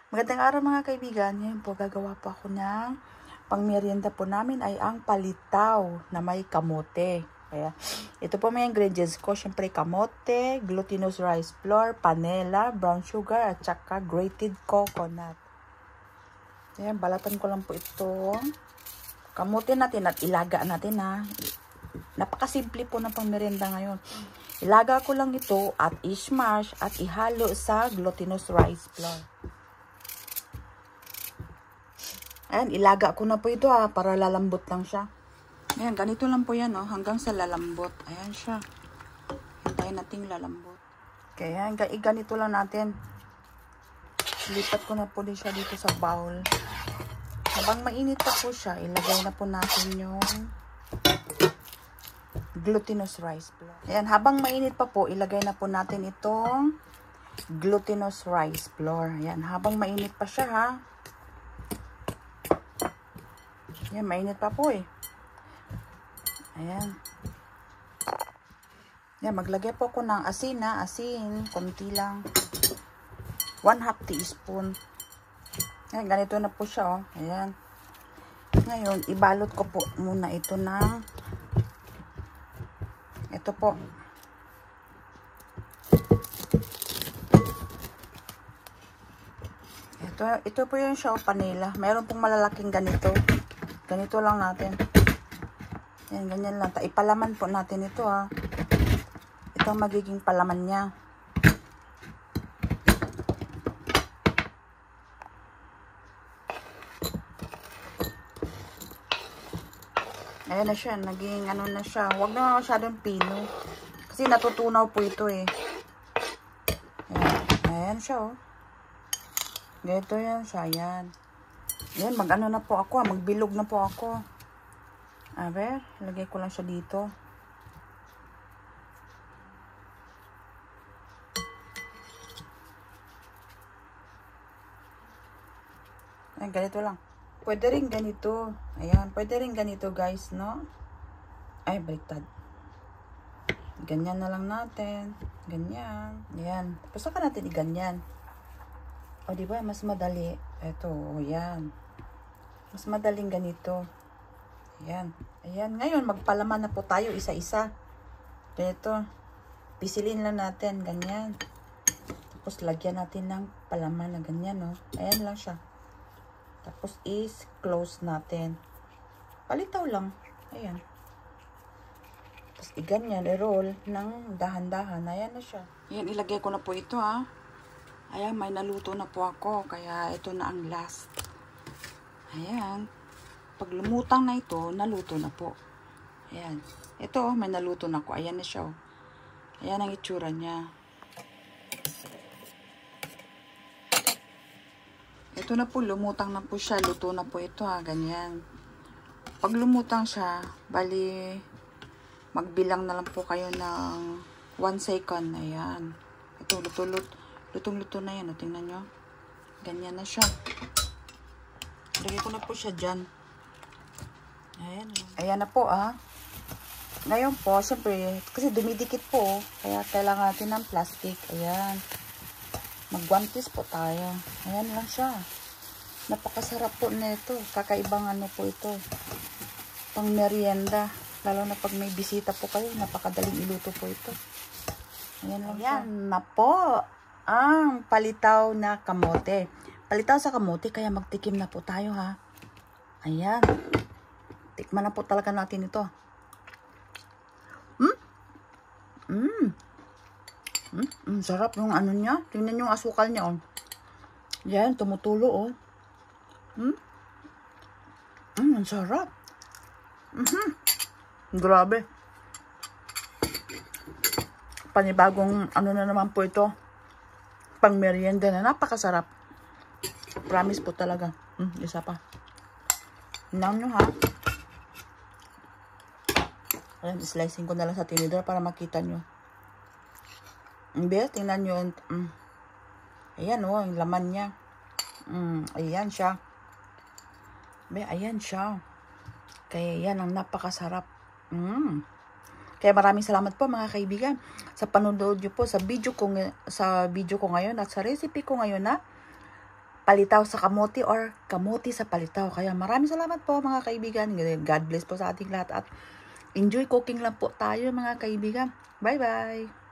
Magandang araw mga kaibigan. Ngayon po gagawa po ako ng pangmerienda po namin ay ang palitaw na may kamote. Kaya ito po may ingredients ko. Siyempre kamote, glutinous rice flour, panela, brown sugar, at saka grated coconut. Ayan, balatan ko lang po ito. Kamote natin at ilaga natin ha. Napakasimple po ng pangmerienda ngayon. Ilaga ko lang ito at i-smash at ihalo sa glutinous rice flour. Ayan, ilaga ko na po ito para lalambot lang siya. Ayan, ganito lang po yan hanggang sa lalambot. Ayan siya. Hintayin natin lalambot. Kaya ganito lang natin. Lipat ko na po din siya dito sa bowl. Habang mainit pa po siya, ilagay na po natin yung glutinous rice flour. Ayan, habang mainit pa po, ilagay na po natin itong glutinous rice flour. Ayan, habang mainit pa siya ha. Ayan, mainit pa po eh. Ayan. Ayan, maglagay po ako ng asin asin, konti lang. 1/2 teaspoon. Ayan, ganito na po siya Ayan. Ngayon, ibalot ko po muna ito ng ito po. Ito po yung siya panela. Meron pong malalaking ganito. Ganito lang natin. Yan, ganyan lang. Ipalaman po natin ito Ito ang magiging palaman niya. Ayan na siya. Naging ano na siya. Huwag na masyadong pino. Kasi natutunaw po ito eh. Ayan, ayan siya Ganito yan siya. Ayan. Yan, mag-ano na po ako, magbilog na po ako. Aber, lagay ko lang siya dito. Ayan, ganito lang. Pwede rin ganito. Ayan, pwede rin ganito guys, no? Ay, baliktad. Ganyan na lang natin. Ganyan. Ayan. Tapos saka natin i-ganyan. O, diba? Mas madali. Ito, yan. Mas madaling ganito. Ayan. Ayan. Ngayon, magpalaman na po tayo isa-isa. Ganito. Pisilin lang natin. Ganyan. Tapos, lagyan natin ng palaman na ganyan, Ayan lang siya. Tapos, is-close natin. Palitaw lang. Ayan. Tapos, i-ganyan. I-roll ng dahan-dahan. Ayan na siya. Ayan, ilagay ko na po ito, Ayan, may naluto na po ako. Kaya, ito na ang last. Ayan. Pag lumutang na ito, naluto na po. Ayan. Ito, may naluto na ako. Ayan na siya. Ayan ang itsura niya. Ito na po, lumutang na po siya. Luto na po ito Ganyan. Pag lumutang siya, bali, magbilang na lang po kayo ng 1 second. Ayan. Ito, lutong-luto na yan. Tingnan nyo. Ganyan na siya. Lagay ko na po siya dyan. Ayan. Ayan na po Ngayon po, syempre, kasi dumidikit po. Kaya kailangan natin ng plastic. Ayan. Magguantes po tayo. Ayan lang siya. Napakasarap po nito. Kakaibang ano po ito. Pang merienda. Lalo na pag may bisita po kayo. Napakadaling iluto po ito. Ayan lang siya. Ayan na po. Ang palitaw na kamote. Palitaw sa kamote, kaya magtikim na po tayo Ayan. Tikman na po talaga natin ito. Sarap yung ano niya. Tingnan yung asukal niya Yan, tumutulo ang sarap. Grabe. Panibagong ano na naman po ito. Pang merienda na napakasarap. Promise po talaga. Isa pa. Tingnan nyo Ayan, slicing ko na lang sa tinidor para makita nyo. Tingnan nyo. Ayan yung laman niya. Ayan siya. Ayan siya. Kaya yan ang napakasarap. Kaya maraming salamat po mga kaibigan sa panonood niyo po sa video ko ngayon at sa recipe ko ngayon palitaw sa kamote or kamote sa palitaw. Kaya maraming salamat po mga kaibigan. God bless po sa ating lahat at enjoy cooking lang po tayo mga kaibigan. Bye-bye!